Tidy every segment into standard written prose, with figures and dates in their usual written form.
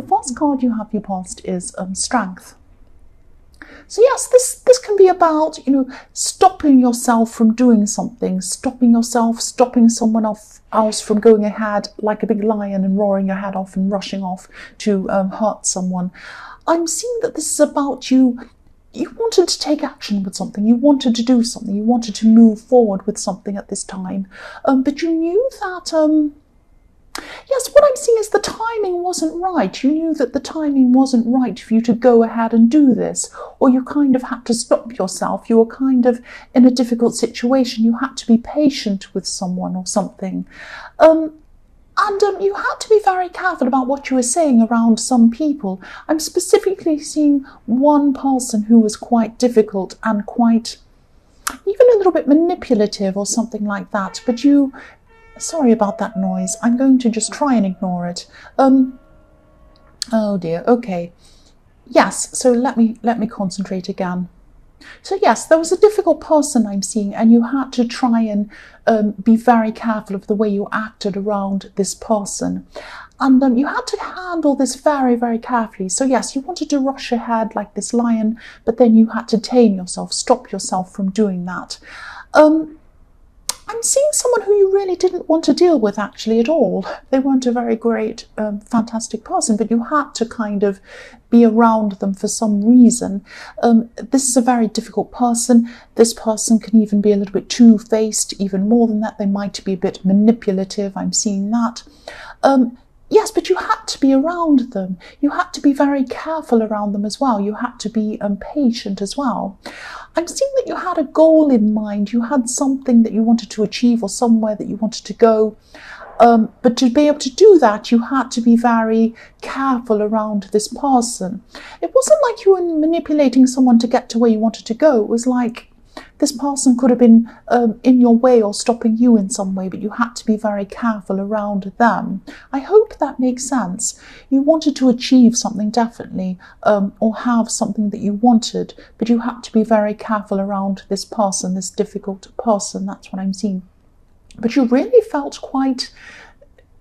The first card you have for your past is Strength. So yes, this can be about, stopping yourself from doing something, stopping someone else from going ahead like a big lion and roaring your head off and rushing off to hurt someone. I'm seeing that this is about you wanted to take action with something, you wanted to do something, you wanted to move forward with something at this time, but you knew that yes, what I'm seeing is the timing wasn't right. You knew that the timing wasn't right for you to go ahead and do this, or you kind of had to stop yourself. You were kind of in a difficult situation. You had to be patient with someone or something. And you had to be very careful about what you were saying around some people. I'm specifically seeing one person who was quite difficult and quite, even a little bit manipulative or something like that. But sorry about that noise. I'm going to just try and ignore it. Oh dear. Okay. Yes. So let me concentrate again. So yes, there was a difficult person I'm seeing, and you had to try and be very careful of the way you acted around this person. And you had to handle this very, very carefully. So yes, you wanted to rush ahead like this lion, but then you had to tame yourself, stop yourself from doing that. I'm seeing someone who you really didn't want to deal with actually at all. They weren't a very great, fantastic person, but you had to kind of be around them for some reason. This is a very difficult person. This person can even be a little bit two-faced, even more than that. They might be a bit manipulative. I'm seeing that. Yes, but you had to be around them. You had to be very careful around them as well. You had to be patient as well. I'm seeing that you had a goal in mind. You had something that you wanted to achieve or somewhere that you wanted to go. But to be able to do that, you had to be very careful around this person. It wasn't like you were manipulating someone to get to where you wanted to go. It was like this person could have been in your way or stopping you in some way, but you had to be very careful around them. I hope that makes sense. You wanted to achieve something definitely, or have something that you wanted, but you had to be very careful around this person, this difficult person. That's what I'm seeing. But you really felt quite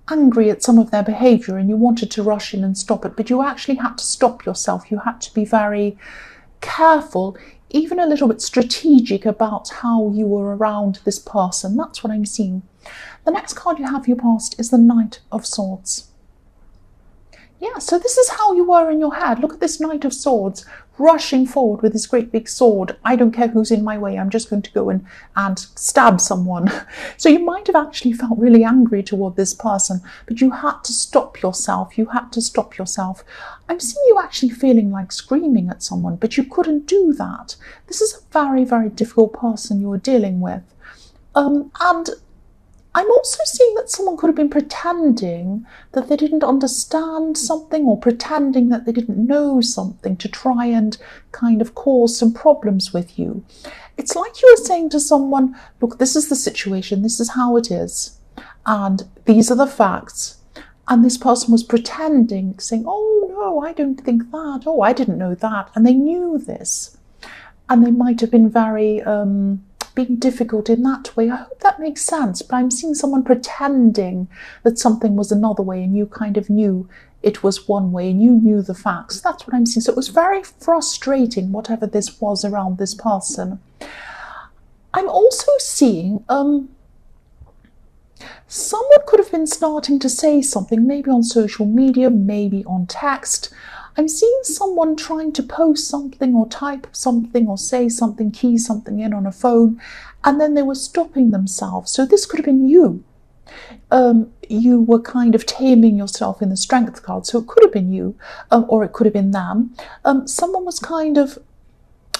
angry at some of their behaviour, and you wanted to rush in and stop it, but you actually had to stop yourself. You had to be very careful, even a little bit strategic about how you were around this person. That's what I'm seeing. The next card you have for your past is the Knight of Swords. Yeah, so this is how you were in your head. Look at this Knight of Swords rushing forward with this great big sword. I don't care who's in my way. I'm just going to go and stab someone. So you might have actually felt really angry toward this person, but you had to stop yourself. You had to stop yourself. I'm seeing you actually feeling like screaming at someone, but you couldn't do that. This is a very, very difficult person you were dealing with. And I'm also seeing that someone could have been pretending that they didn't understand something, or pretending that they didn't know something to try and kind of cause some problems with you. It's like you were saying to someone, look, this is the situation, this is how it is, and these are the facts. And this person was pretending, saying, oh no, I don't think that, oh, I didn't know that. And they knew this. And they might have been very being difficult in that way. I hope that makes sense, but I'm seeing someone pretending that something was another way, and you kind of knew it was one way, and you knew the facts. That's what I'm seeing. So it was very frustrating, whatever this was around this person. I'm also seeing someone could have been starting to say something, maybe on social media, maybe on text. I'm seeing someone trying to post something or type something or say something, key something in on a phone, and then they were stopping themselves. So this could have been you. You were kind of taming yourself in the Strength card. So it could have been you, or it could have been them. Someone was kind of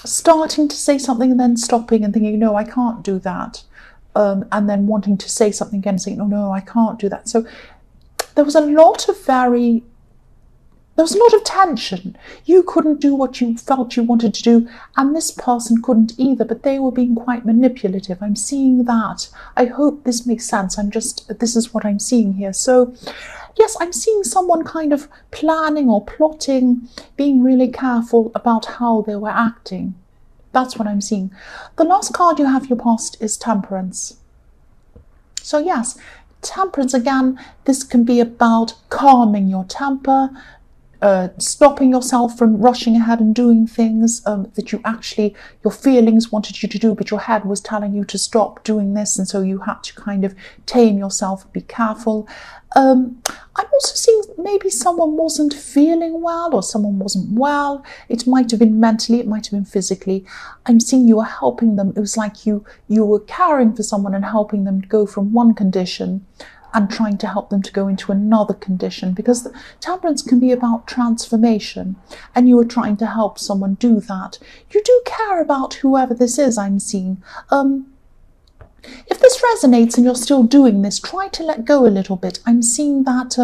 starting to say something and then stopping and thinking, no, I can't do that. And then wanting to say something again and saying, oh no, I can't do that. So there was a lot of tension. You couldn't do what you felt you wanted to do, and this person couldn't either, but they were being quite manipulative. I'm seeing that. I hope this makes sense. This is what I'm seeing here. So yes, I'm seeing someone kind of planning or plotting, being really careful about how they were acting. That's what I'm seeing. The last card you have your past is Temperance. So yes, Temperance, again, this can be about calming your temper, stopping yourself from rushing ahead and doing things that you actually, your feelings wanted you to do, but your head was telling you to stop doing this, and so you had to kind of tame yourself, be careful. I'm also seeing maybe someone wasn't feeling well, or someone wasn't well. It might have been mentally, it might have been physically. I'm seeing you were helping them. It was like you were caring for someone and helping them to go from one condition and trying to help them to go into another condition, because the temperance can be about transformation, and you are trying to help someone do that. You do care about whoever this is, I'm seeing. If this resonates and you're still doing this, try to let go a little bit. I'm seeing that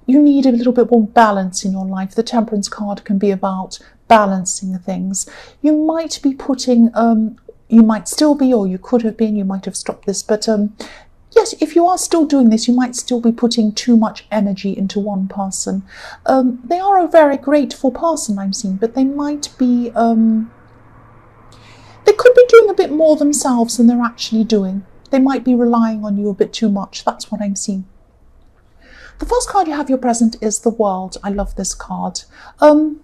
you need a little bit more balance in your life. The temperance card can be about balancing things. You might be putting, you might still be, or you could have been, you might have stopped this, but yes, if you are still doing this, you might still be putting too much energy into one person. They are a very grateful person, I'm seeing, but they might be, they could be doing a bit more themselves than they're actually doing. They might be relying on you a bit too much. That's what I'm seeing. The first card you have your present is the World. I love this card. I'm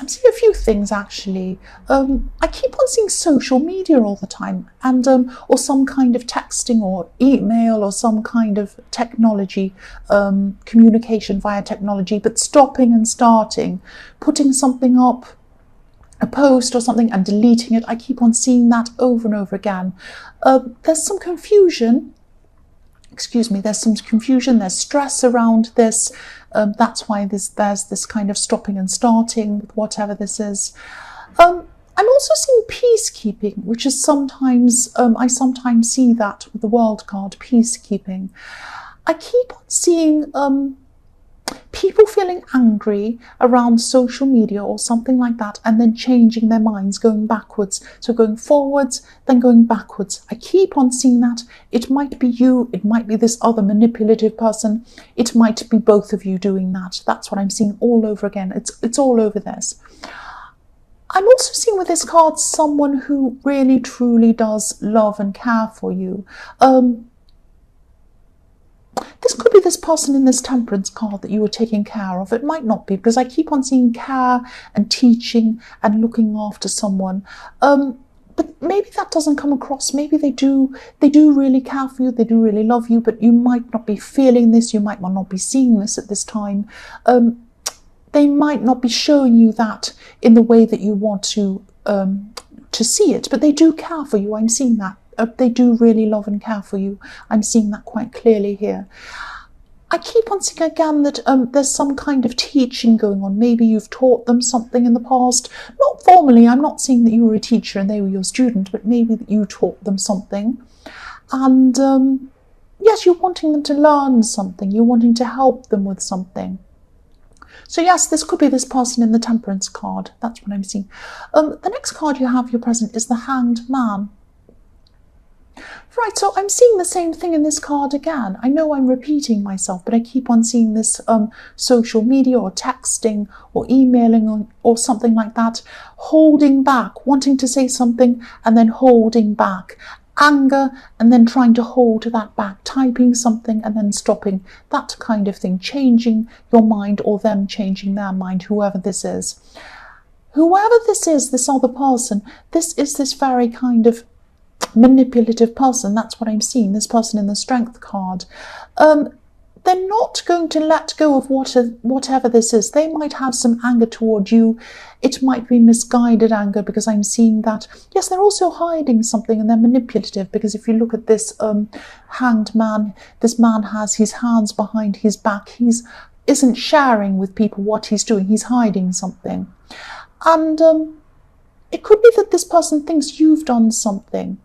seeing a few things actually. I keep on seeing social media all the time, and or some kind of texting or email or some kind of technology, communication via technology, but stopping and starting, putting something up, a post or something, and deleting it. I keep on seeing that over and over again. There's some confusion. Excuse me, there's some confusion, there's stress around this. That's why there's this kind of stopping and starting with whatever this is. I'm also seeing peacekeeping, which is sometimes, I sometimes see that with the World card, peacekeeping. I keep on seeing people feeling angry around social media or something like that, and then changing their minds, going backwards. So going forwards, then going backwards. I keep on seeing that. It might be you, it might be this other manipulative person, it might be both of you doing that. That's what I'm seeing all over again. It's all over this. I'm also seeing with this card someone who really truly does love and care for you. This could be this person in this temperance card that you were taking care of. It might not be, because I keep on seeing care and teaching and looking after someone. But maybe that doesn't come across. Maybe they do really care for you, they do really love you, but you might not be feeling this, you might not be seeing this at this time. They might not be showing you that in the way that you want to see it, but they do care for you. I'm seeing that. They do really love and care for you. I'm seeing that quite clearly here. I keep on seeing again that there's some kind of teaching going on. Maybe you've taught them something in the past. Not formally, I'm not saying that you were a teacher and they were your student, but maybe that you taught them something. And yes, you're wanting them to learn something. You're wanting to help them with something. So yes, this could be this person in the temperance card. That's what I'm seeing. The next card you have your present is the Hanged Man. Right, so I'm seeing the same thing in this card again. I know I'm repeating myself, but I keep on seeing this social media or texting or emailing or something like that, holding back, wanting to say something and then holding back. Anger and then trying to hold that back, typing something and then stopping, that kind of thing, changing your mind or them changing their mind, whoever this is. Whoever this is, this other person, this is this very kind of manipulative person. That's what I'm seeing, this person in the Strength card. They're not going to let go of whatever this is. They might have some anger toward you. It might be misguided anger, because I'm seeing that. Yes, they're also hiding something and they're manipulative, because if you look at this Hanged Man, this man has his hands behind his back. He isn't sharing with people what he's doing. He's hiding something. And it could be that this person thinks you've done something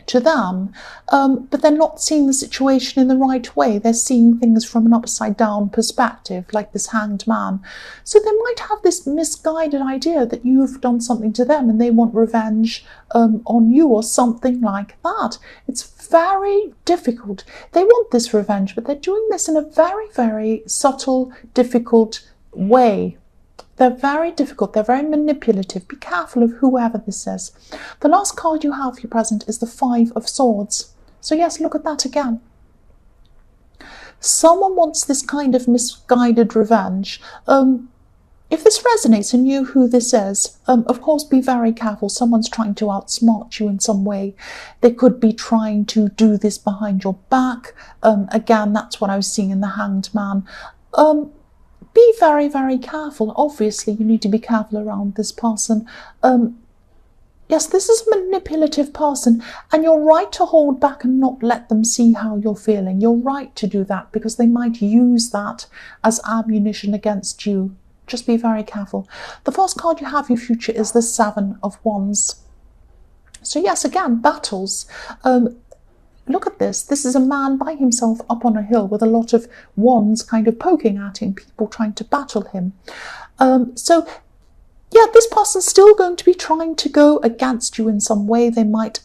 to them, but they're not seeing the situation in the right way. They're seeing things from an upside down perspective, like this Hanged Man. So they might have this misguided idea that you've done something to them and they want revenge on you or something like that. It's very difficult. They want this revenge, but they're doing this in a very, very subtle, difficult way. They're very difficult, they're very manipulative. Be careful of whoever this is. The last card you have your present is the Five of Swords. So yes, look at that again. Someone wants this kind of misguided revenge. If this resonates and you who this is, of course, be very careful. Someone's trying to outsmart you in some way. They could be trying to do this behind your back. Again, that's what I was seeing in the Hanged Man. Be very, very careful. Obviously, you need to be careful around this person. Yes, this is a manipulative person, and you're right to hold back and not let them see how you're feeling. You're right to do that because they might use that as ammunition against you. Just be very careful. The first card you have for your future is the Seven of Wands. So yes, again, battles. Look at this. This is a man by himself up on a hill with a lot of wands kind of poking at him, people trying to battle him. So yeah, this person's still going to be trying to go against you in some way. They might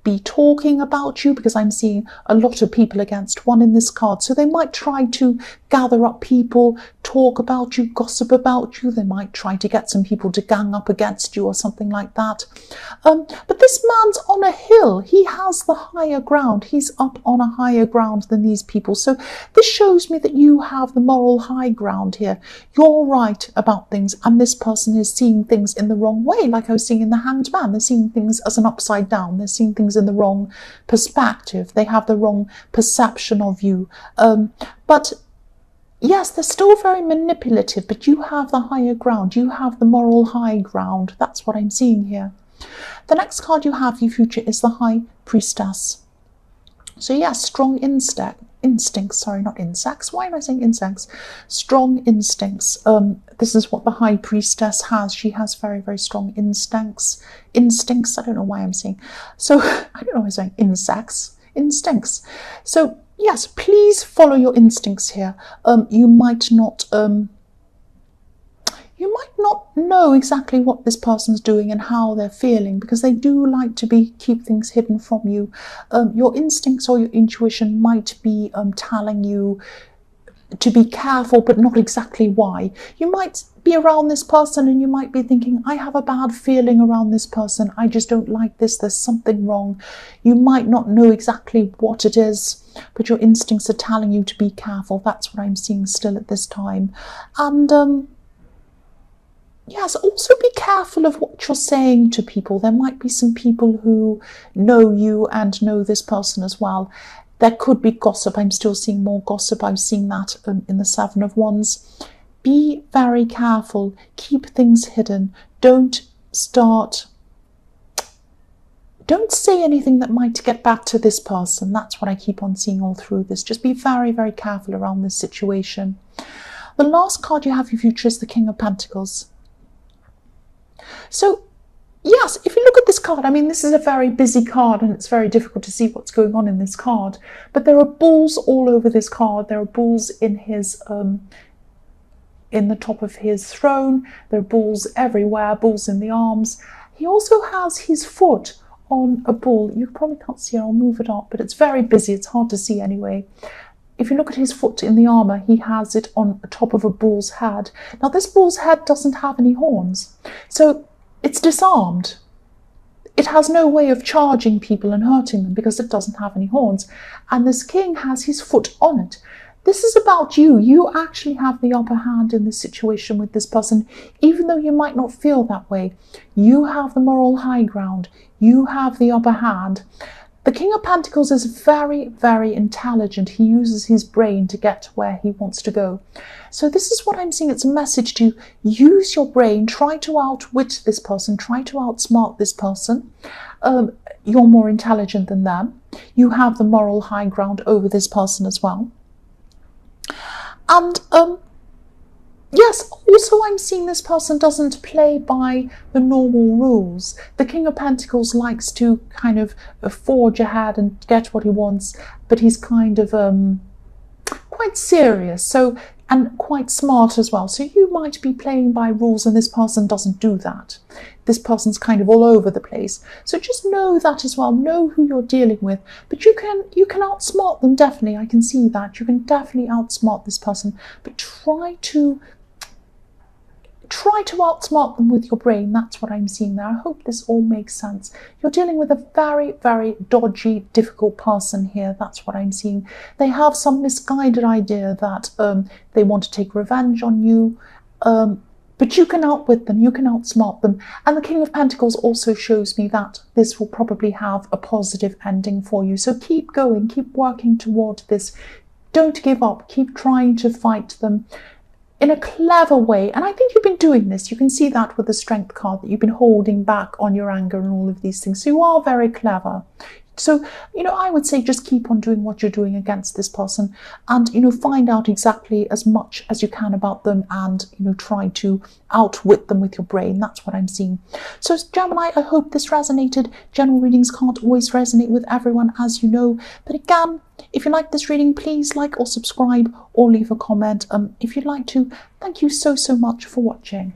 be talking about you, because I'm seeing a lot of people against one in this card. So they might try to gather up people, talk about you, gossip about you. They might try to get some people to gang up against you or something like that. But this man's on a hill. He has the higher ground. He's up on a higher ground than these people. So this shows me that you have the moral high ground here. You're right about things, and this person is seeing things in the wrong way. Like I was seeing in the Hanged Man, they're seeing things as an upside down. They're seeing things in the wrong perspective. They have the wrong perception of you. But yes, they're still very manipulative, but you have the higher ground. You have the moral high ground. That's what I'm seeing here. The next card you have for your future is the High Priestess. So yes, strong instincts, sorry, not insects. Why am I saying insects? Strong instincts. This is what the High Priestess has. She has very, very strong instincts. I don't know why I'm saying. So, I don't know why I'm saying instincts. So, yes, please follow your instincts here. You might not know exactly what this person's doing and how they're feeling, because they do like to keep things hidden from you. Your instincts or your intuition might be telling you to be careful, but not exactly why. You might be around this person and you might be thinking, I have a bad feeling around this person. I just don't like this. There's something wrong. You might not know exactly what it is, but your instincts are telling you to be careful. That's what I'm seeing still at this time. And yes, also be careful of what you're saying to people. There might be some people who know you and know this person as well. There could be gossip. I'm still seeing more gossip. I'm seeing that in the Seven of Wands. Be very careful. Keep things hidden. Don't say anything that might get back to this person. That's what I keep on seeing all through this. Just be very, very careful around this situation. The last card you have for your future is the King of Pentacles. So, yes, if you look at this card, I mean, this is a very busy card and it's very difficult to see what's going on in this card. But there are bulls all over this card. There are bulls in his, in the top of his throne. There are bulls everywhere, bulls in the arms. He also has his foot on a bull. You probably can't see it. I'll move it up, but it's very busy. It's hard to see anyway. If you look at his foot in the armour, he has it on top of a bull's head. Now, this bull's head doesn't have any horns, so it's disarmed. It has no way of charging people and hurting them because it doesn't have any horns. And this king has his foot on it. This is about you. You actually have the upper hand in this situation with this person, even though you might not feel that way. You have the moral high ground. You have the upper hand. The King of Pentacles is very, very intelligent. He uses his brain to get where he wants to go. So this is what I'm seeing. It's a message to use your brain. Try to outwit this person. Try to outsmart this person. You're more intelligent than them. You have the moral high ground over this person as well. And yes, also I'm seeing this person doesn't play by the normal rules. The King of Pentacles likes to kind of forge ahead and get what he wants, but he's kind of quite serious, and quite smart as well. So you might be playing by rules and this person doesn't do that. This person's kind of all over the place. So just know that as well. Know who you're dealing with. But you can outsmart them, definitely. I can see that. You can definitely outsmart this person. But try to try to outsmart them with your brain. That's what I'm seeing there. I hope this all makes sense. You're dealing with a very, very dodgy, difficult person here. That's what I'm seeing. They have some misguided idea that they want to take revenge on you. But you can outwit them, you can outsmart them. And the King of Pentacles also shows me that this will probably have a positive ending for you. So keep going, keep working toward this. Don't give up, keep trying to fight them in a clever way. And I think you've been doing this. You can see that with the Strength card, that you've been holding back on your anger and all of these things. So you are very clever. So, I would say just keep on doing what you're doing against this person and, find out exactly as much as you can about them and, try to outwit them with your brain. That's what I'm seeing. So, Gemini, I hope this resonated. General readings can't always resonate with everyone, as you know. But again, if you like this reading, please like or subscribe or leave a comment if you'd like to. Thank you so, so much for watching.